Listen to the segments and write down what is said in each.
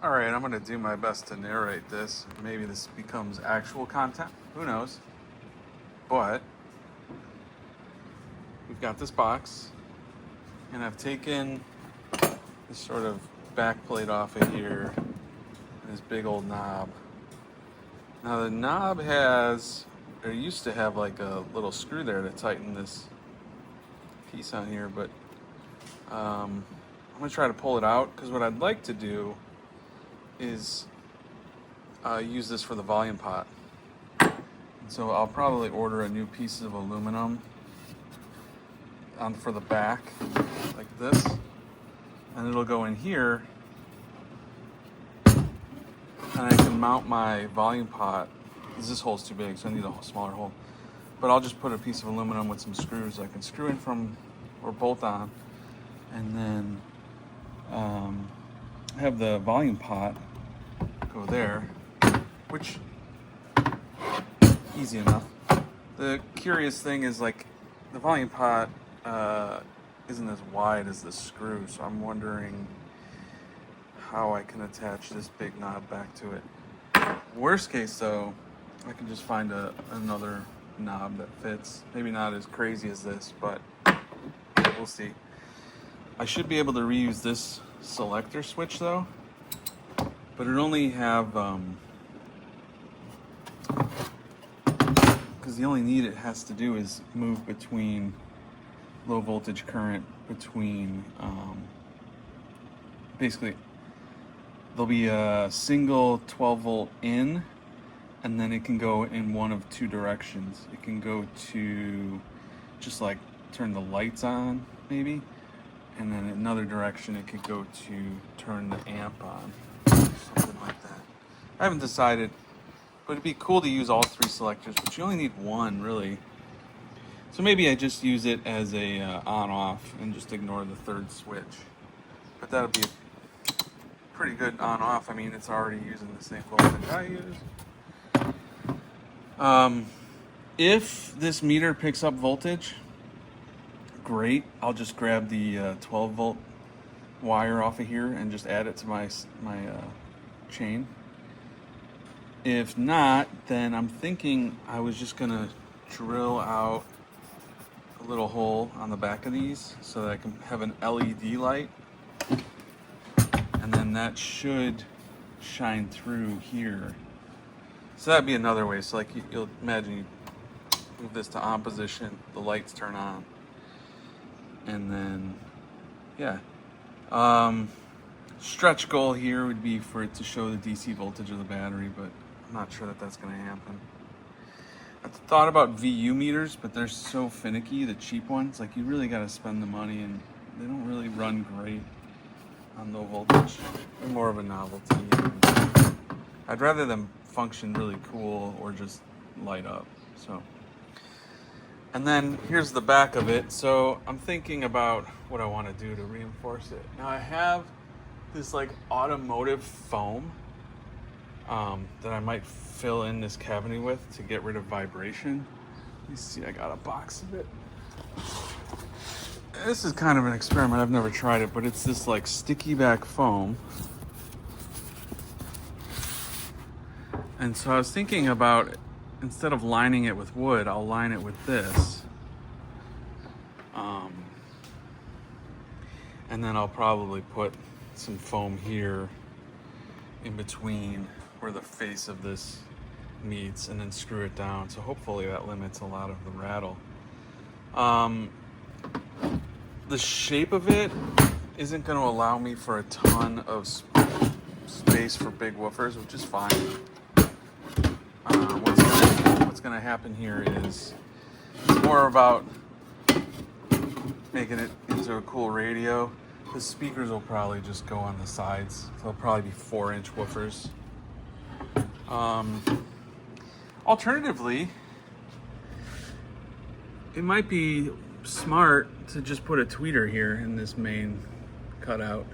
All right, I'm going to do my best to narrate this. Maybe this becomes actual content. Who knows? But we've got this box, and I've taken this sort of back plate off of here, and this big old knob. Now the knob has, or used to have like a little screw there to tighten this piece on here, but I'm going to try to pull it out because what I'd like to do is use this for the volume pot. So I'll probably order a new piece of aluminum for the back, like this, and it'll go in here, and I can mount my volume pot. This hole's too big, so I need a smaller hole. But I'll just put a piece of aluminum with some screws I can screw in from, or bolt on, and then have the volume pot go there, which easy enough. The curious thing is, like, the volume pot isn't as wide as the screw, so I'm wondering how I can attach this big knob back to it. Worst case though, I can just find another knob that fits. Maybe not as crazy as this, but we'll see. I should be able to reuse this selector switch though, but it only have because the only need it has to do is move between low voltage current between basically there'll be a single 12 volt in, and then it can go in one of two directions. It can go to just like turn the lights on maybe, and then another direction it could go to turn the amp on, something like that. I haven't decided, but it'd be cool to use all three selectors, but you only need one really. So maybe I just use it as a on-off and just ignore the third switch. But that'll be a pretty good on-off. I mean, it's already using the same voltage I use. If this meter picks up voltage, great. I'll just grab the 12 volt wire off of here and just add it to my chain. If not, then I'm thinking I was just gonna drill out a little hole on the back of these so that I can have an LED light, and then that should shine through here. So that'd be another way. So like you'll imagine you move this to on position, the lights turn on, and then yeah. Stretch goal here would be for it to show the DC voltage of the battery, but I'm not sure that that's going to happen. I've thought about VU meters, but they're so finicky, the cheap ones. Like, you really got to spend the money, and they don't really run great on low voltage. They're more of a novelty. I'd rather them function really cool or just light up. So, and then here's the back of it. So I'm thinking about what I want to do to reinforce it. Now I have this like automotive foam that I might fill in this cavity with to get rid of vibration. You see, I got a box of it. This is kind of an experiment. I've never tried it, but it's this like sticky back foam. And so I was thinking about, instead of lining it with wood, I'll line it with this. And then I'll probably put some foam here in between where the face of this meets, and then screw it down. So hopefully that limits a lot of the rattle. The shape of it isn't going to allow me for a ton of space for big woofers, which is fine. What's going to happen here is it's more about making it into a cool radio. The speakers will probably just go on the sides. They'll probably be 4-inch woofers. Alternatively, it might be smart to just put a tweeter here in this main cutout.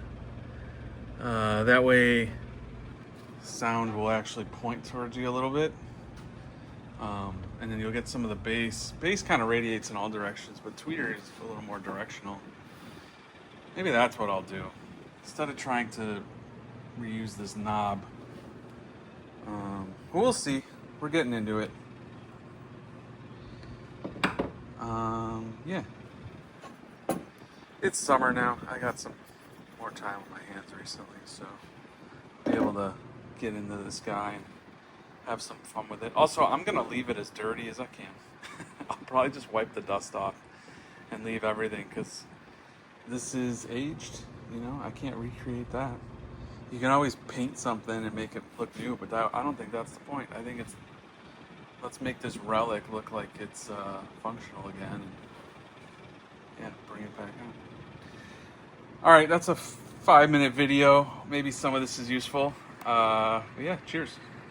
That way sound will actually point towards you a little bit. And then you'll get some of the bass. Bass kind of radiates in all directions, but tweeter is a little more directional. Maybe that's what I'll do. Instead of trying to reuse this knob. We'll see. We're getting into it. Yeah. It's summer now. I got some more time on my hands recently, so I'll be able to get into this guy and have some fun with it. Also, I'm going to leave it as dirty as I can. I'll probably just wipe the dust off and leave everything because this is aged. You know, I can't recreate that. You can always paint something and make it look new, but I don't think that's the point. I think it's, let's make this relic look like it's functional again. And, yeah, bring it back on. All right, that's a 5-minute video. Maybe some of this is useful. Yeah, cheers.